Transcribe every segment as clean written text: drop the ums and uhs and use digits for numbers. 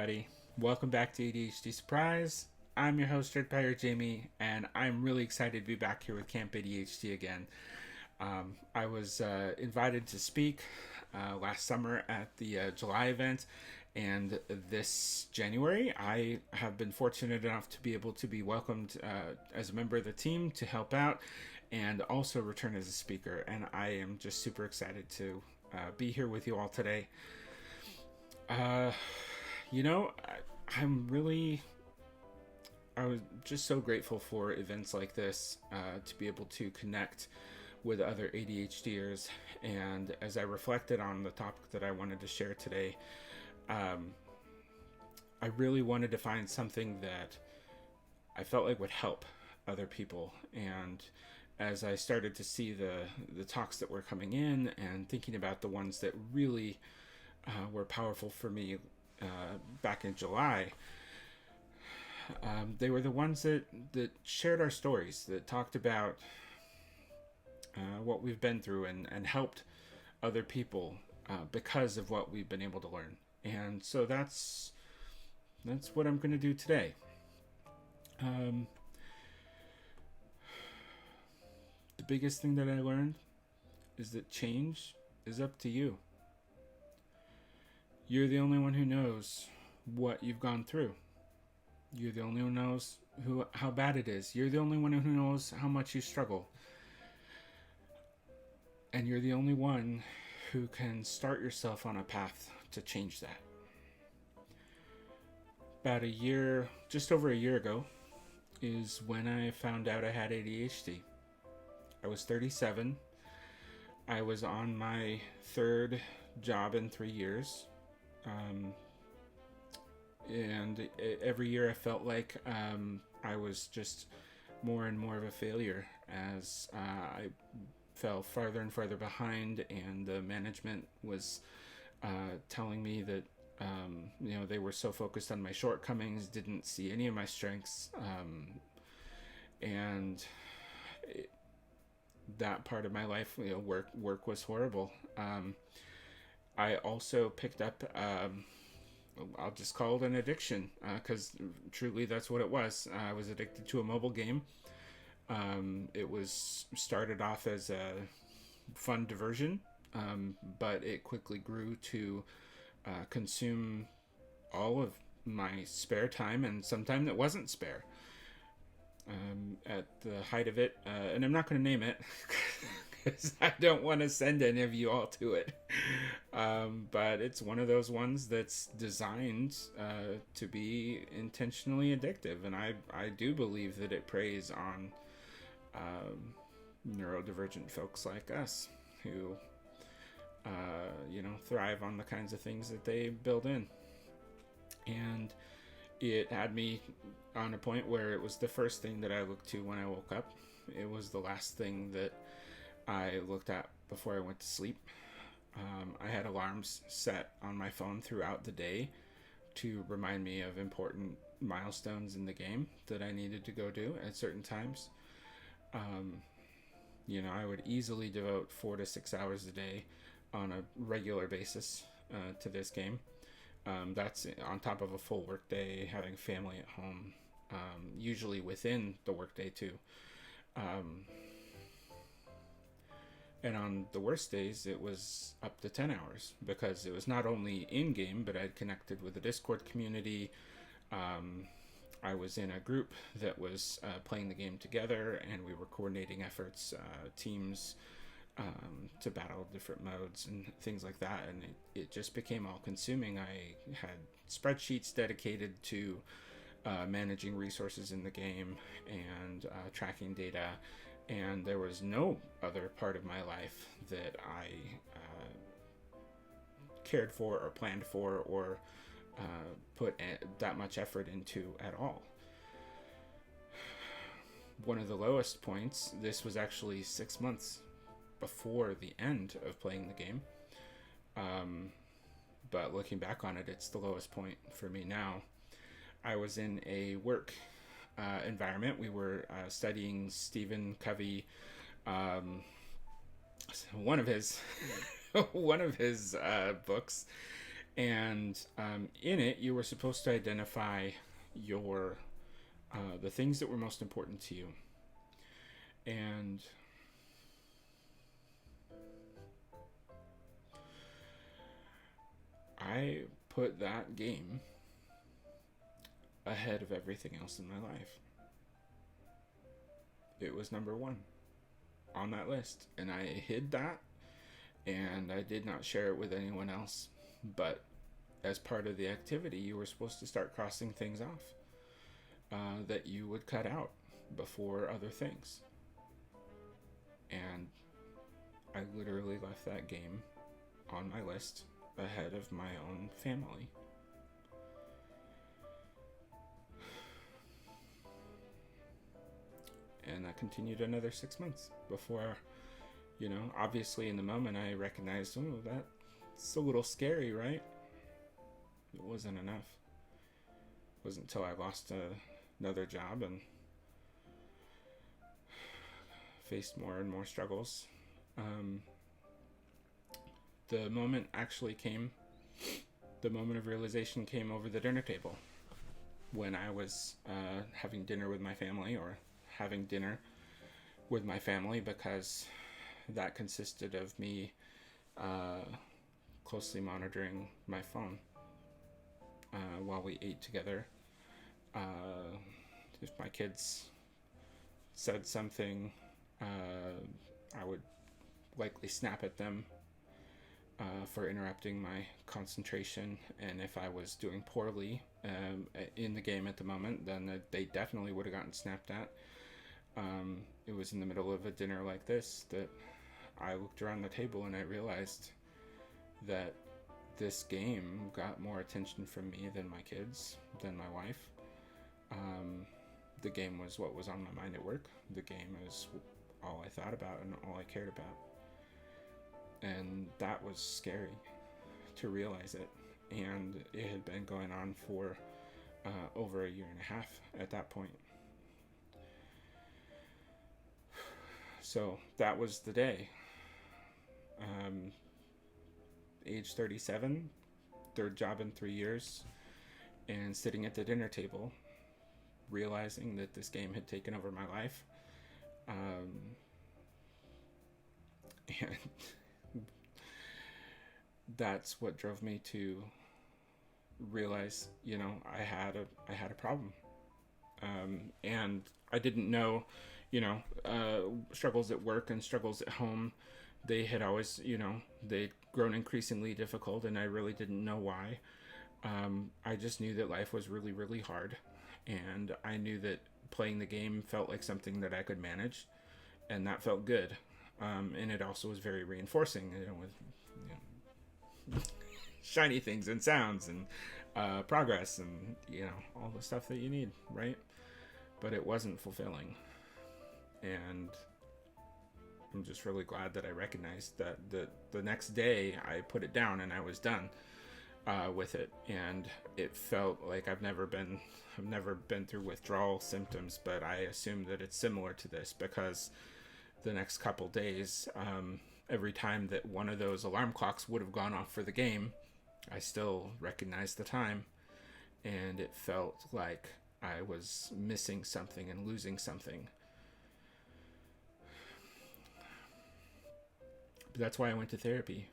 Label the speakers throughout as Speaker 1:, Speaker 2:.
Speaker 1: everybody. Welcome back to ADHD Surprise. I'm your host, Red Pirate Jamie, and I'm really excited to be back here with Camp ADHD again. I was invited to speak last summer at the July event, and this January I have been fortunate enough to be able to be welcomed as a member of the team to help out and also return as a speaker. And I am just super excited to be here with you all today. You know, I was just so grateful for events like this to be able to connect with other ADHDers. And as I reflected on the topic that I wanted to share today, I really wanted to find something that I felt like would help other people. And as I started to see the talks that were coming in and thinking about the ones that really were powerful for me back in July, they were the ones that shared our stories, that talked about what we've been through and helped other people because of what we've been able to learn. And so that's what I'm going to do today. The biggest thing that I learned is that change is up to you. You're the only one who knows what you've gone through. You're the only one who knows how bad it is. You're the only one who knows how much you struggle. And you're the only one who can start yourself on a path to change that. About just over a year ago, is when I found out I had ADHD. I was 37. I was on my third job in 3 years. And every year I felt like I was just more and more of a failure as I fell farther and farther behind, and the management was telling me that they were so focused on my shortcomings, didn't see any of my strengths, and that part of my life, work was horrible. I also picked up I'll just call it an addiction, because truly that's what it was. I was addicted to a mobile game. It was started off as a fun diversion, but it quickly grew to consume all of my spare time, and sometimes it wasn't spare. At the height of it, and I'm not going to name it because I don't want to send any of you all to it, but it's one of those ones that's designed to be intentionally addictive, and I do believe that it preys on neurodivergent folks like us who thrive on the kinds of things that they build in. And it had me on a point where it was the first thing that I looked to when I woke up. It was the last thing that I looked at before I went to sleep. I had alarms set on my phone throughout the day to remind me of important milestones in the game that I needed to go do at certain times. I would easily devote 4 to 6 hours a day on a regular basis to this game. That's on top of a full workday, having family at home, usually within the workday too. And on the worst days, it was up to 10 hours because it was not only in-game, but I'd connected with the Discord community. I was in a group that was playing the game together, and we were coordinating efforts, teams, to battle different modes and things like that. And it just became all-consuming. I had spreadsheets dedicated to managing resources in the game and tracking data. And there was no other part of my life that I cared for or planned for or put that much effort into at all. One of the lowest points, this was actually 6 months before the end of playing the game. But looking back on it, it's the lowest point for me now. I was in a work environment. We were studying Stephen Covey, one of his books, And in it, you were supposed to identify your the things that were most important to you. And I put that game ahead of everything else in my life. It was number one on that list, and I hid that, and I did not share it with anyone else. But as part of the activity, you were supposed to start crossing things off that you would cut out before other things. And I literally left that game on my list ahead of my own family. And that continued another 6 months before, obviously in the moment I recognized, oh, that's a little scary, right? It wasn't enough. It wasn't until I lost another job and faced more and more struggles. The moment of realization came over the dinner table when I was having dinner with my family, or having dinner with my family, because that consisted of me closely monitoring my phone while we ate together. If my kids said something, I would likely snap at them for interrupting my concentration. And if I was doing poorly in the game at the moment, then they definitely would have gotten snapped at. It was in the middle of a dinner like this that I looked around the table and I realized that this game got more attention from me than my kids, than my wife. The game was what was on my mind at work. The game is all I thought about and all I cared about. And that was scary to realize it. And it had been going on for over a year and a half at that point. So that was the day. Age 37, third job in 3 years, and sitting at the dinner table, realizing that this game had taken over my life. And that's what drove me to realize, I had a problem. And I didn't know, struggles at work and struggles at home, they had always, they'd grown increasingly difficult, and I really didn't know why. I just knew that life was really, really hard, and I knew that playing the game felt like something that I could manage, and that felt good. And it also was very reinforcing, with shiny things and sounds and progress and, all the stuff that you need, right? But it wasn't fulfilling. And I'm just really glad that I recognized that the next day I put it down and I was done with it. And it felt like I've never been through withdrawal symptoms, but I assume that it's similar to this, because the next couple days, every time that one of those alarm clocks would have gone off for the game, I still recognized the time, and it felt like I was missing something and losing something. But that's why I went to therapy,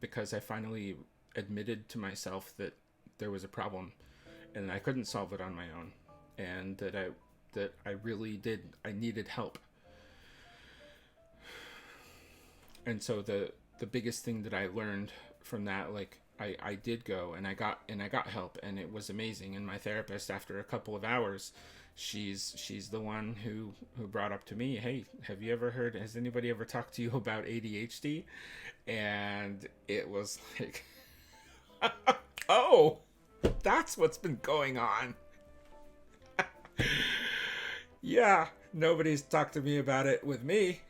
Speaker 1: because I finally admitted to myself that there was a problem and I couldn't solve it on my own, and that I really needed help. And so the biggest thing that I learned from that, I did go and I got help, and it was amazing. And my therapist, after a couple of hours, she's the one who brought up to me, hey, has anybody ever talked to you about ADHD? And it was like, oh, that's what's been going on. Yeah, nobody's talked to me about it with me,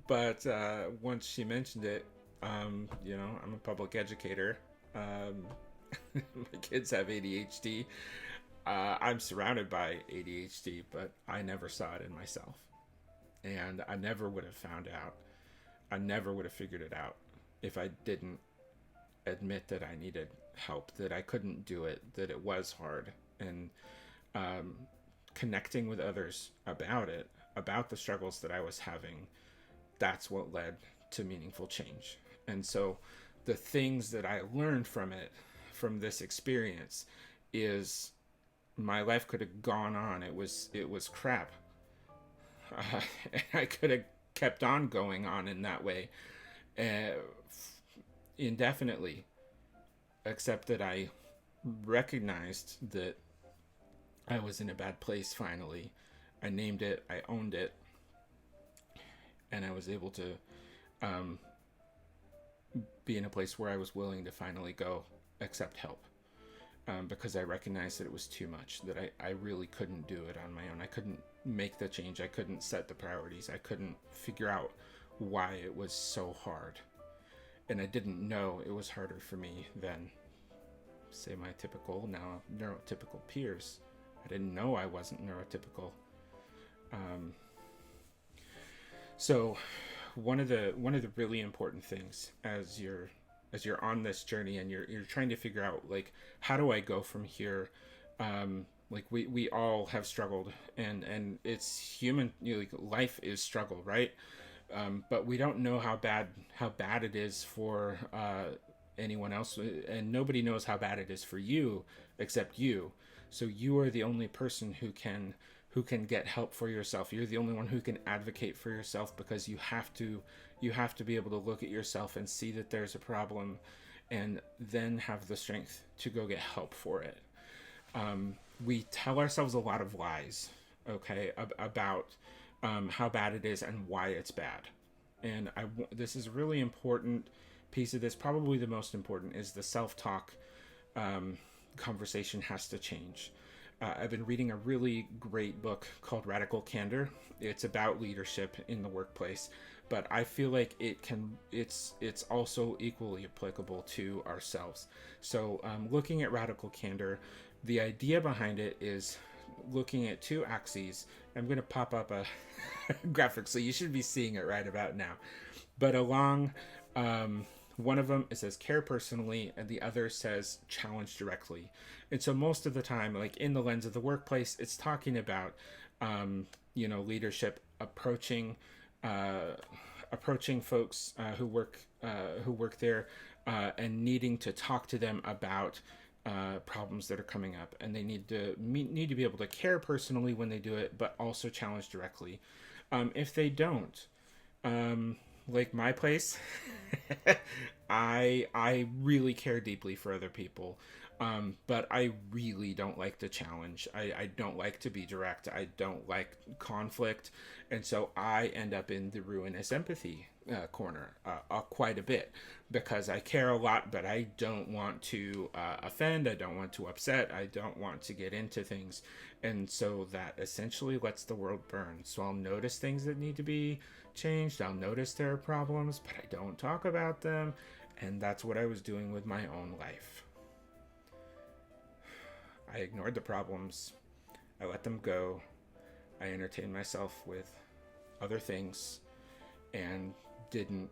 Speaker 1: but once she mentioned it, I'm a public educator. My kids have ADHD. I'm surrounded by ADHD, but I never saw it in myself. And I never would have found out. I never would have figured it out if I didn't admit that I needed help, that I couldn't do it, that it was hard. And connecting with others about it, about the struggles that I was having, that's what led to meaningful change. And so the things that I learned from it, from this experience, is my life could have gone on. It was crap. I could have kept on going on in that way indefinitely, except that I recognized that I was in a bad place finally. I named it, I owned it, and I was able to be in a place where I was willing to finally go accept help. Because I recognized that it was too much, that I really couldn't do it on my own. I couldn't make the change. I couldn't set the priorities. I couldn't figure out why it was so hard. And I didn't know it was harder for me than, say, my typical, now neurotypical peers. I didn't know I wasn't neurotypical. So one of the really important things as you're on this journey and you're trying to figure out, like, how do I go from here? Like we all have struggled, and it's human. Like, life is struggle, right? But we don't know how bad it is for anyone else, and nobody knows how bad it is for you except you. So you are the only person who can get help for yourself. You're the only one who can advocate for yourself, because you have to be able to look at yourself and see that there's a problem, and then have the strength to go get help for it. We tell ourselves a lot of lies, okay, about how bad it is and why it's bad. And this is a really important piece of this. Probably the most important is the self-talk conversation has to change. I've been reading a really great book called Radical Candor. It's about leadership in the workplace, but I feel like it's also equally applicable to ourselves. So looking at Radical Candor, the idea behind it is looking at two axes. I'm going to pop up a graphic, so you should be seeing it right about now. But along one of them, it says care personally, and the other says challenge directly. And so most of the time, like in the lens of the workplace, it's talking about, leadership approaching folks who work there and needing to talk to them about problems that are coming up, and they need to be able to care personally when they do it, but also challenge directly. If they don't, like my place, I really care deeply for other people, but I really don't like to challenge. I don't like to be direct. I don't like conflict, and so I end up in the ruinous empathy corner quite a bit, because I care a lot, but I don't want to offend. I don't want to upset. I don't want to get into things, and so that essentially lets the world burn. So I'll notice things that need to be changed. I'll notice there are problems, but I don't talk about them, and that's what I was doing with my own life. I ignored the problems. I let them go. I entertained myself with other things and didn't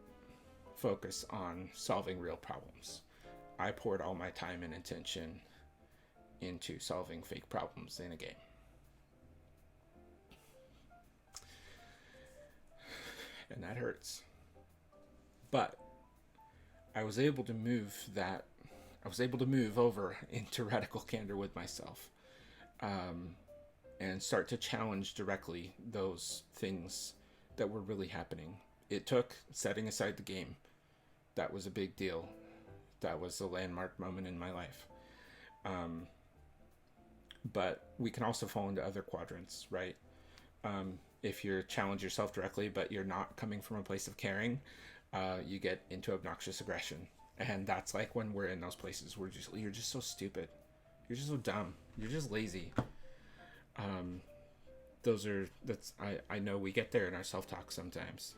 Speaker 1: focus on solving real problems. I poured all my time and attention into solving fake problems in a game. And that hurts. But I was able to move over into radical candor with myself, and start to challenge directly those things that were really happening. It took setting aside the game. That was a big deal. That was a landmark moment in my life. But we can also fall into other quadrants, right? If you challenge yourself directly, but you're not coming from a place of caring, you get into obnoxious aggression. And that's like when we're in those places where you're just so stupid. You're just so dumb. You're just lazy. I know we get there in our self-talk sometimes.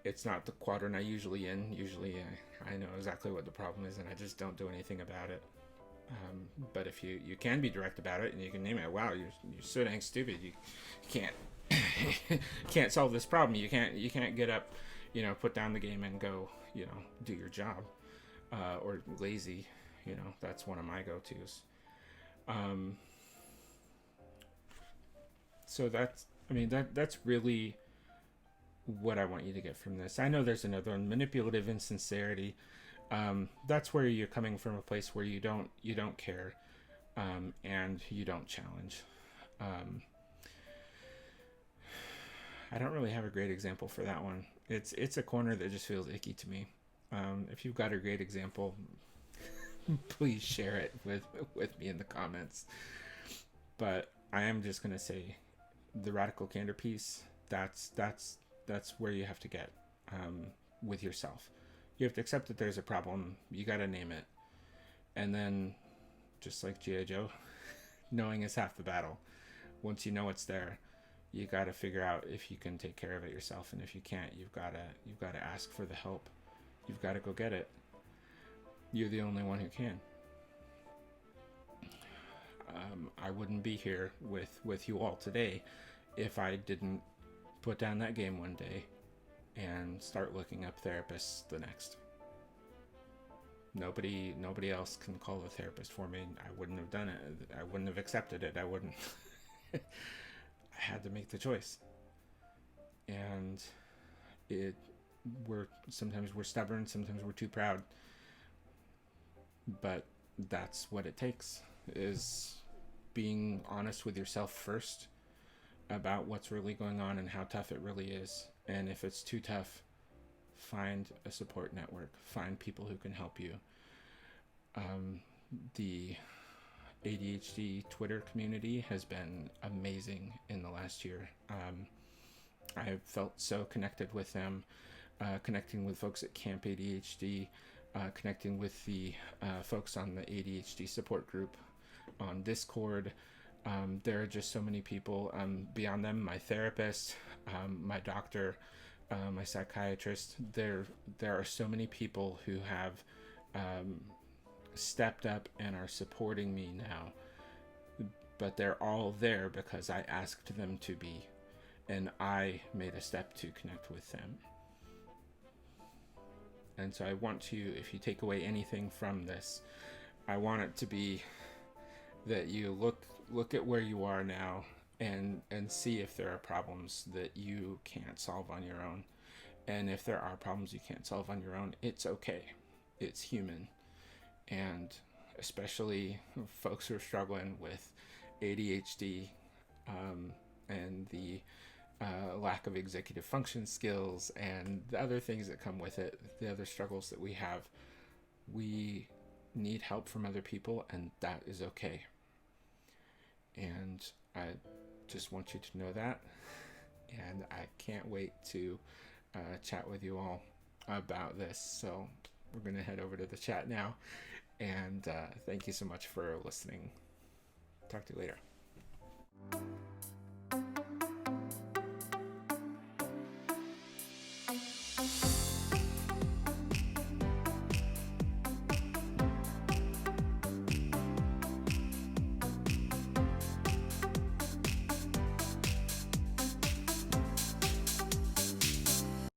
Speaker 1: It's not the quadrant I usually in. Usually I know exactly what the problem is and I just don't do anything about it. But if you can be direct about it and you can name it, wow, you're so dang stupid. You can't can't solve this problem. You can't get up put down the game and go, do your job. Or lazy, that's one of my go-tos. So that's really what I want you to get from this. I know there's another one, manipulative insincerity. That's where you're coming from a place where you don't care, and you don't challenge. I don't really have a great example for that one. It's a corner that just feels icky to me. If you've got a great example, please share it with me in the comments. But I am just gonna say, the radical candor piece. That's where you have to get with yourself. You have to accept that there's a problem. You got to name it, and then, just like G.I. Joe, knowing is half the battle. Once you know it's there, you got to figure out if you can take care of it yourself, and if you can't, you've got to ask for the help. You've got to go get it. You're the only one who can. I wouldn't be here with you all today if I didn't put down that game one day and start looking up therapists the next. Nobody else can call a therapist for me. I wouldn't have done it. I wouldn't have accepted it. I wouldn't. I had to make the choice. And sometimes we're stubborn, sometimes we're too proud. But that's what it takes, is being honest with yourself first about what's really going on and how tough it really is. And if it's too tough, find a support network. Find people who can help you. The ADHD Twitter community has been amazing in the last year. I have felt so connected with them, connecting with folks at Camp ADHD, connecting with the folks on the ADHD support group on Discord. There are just so many people beyond them. My therapist, my doctor, my psychiatrist. There are so many people who have stepped up and are supporting me now. But they're all there because I asked them to be, and I made a step to connect with them. And so I want to, if you take away anything from this, I want it to be that you look at where you are now and see if there are problems that you can't solve on your own. And if there are problems you can't solve on your own, it's okay. It's human. And especially folks who are struggling with ADHD and the lack of executive function skills and the other things that come with it, the other struggles that we have, we need help from other people, and that is okay. And I just want you to know that, and I can't wait to chat with you all about this. So we're going to head over to the chat now, and thank you so much for listening. Talk to you later.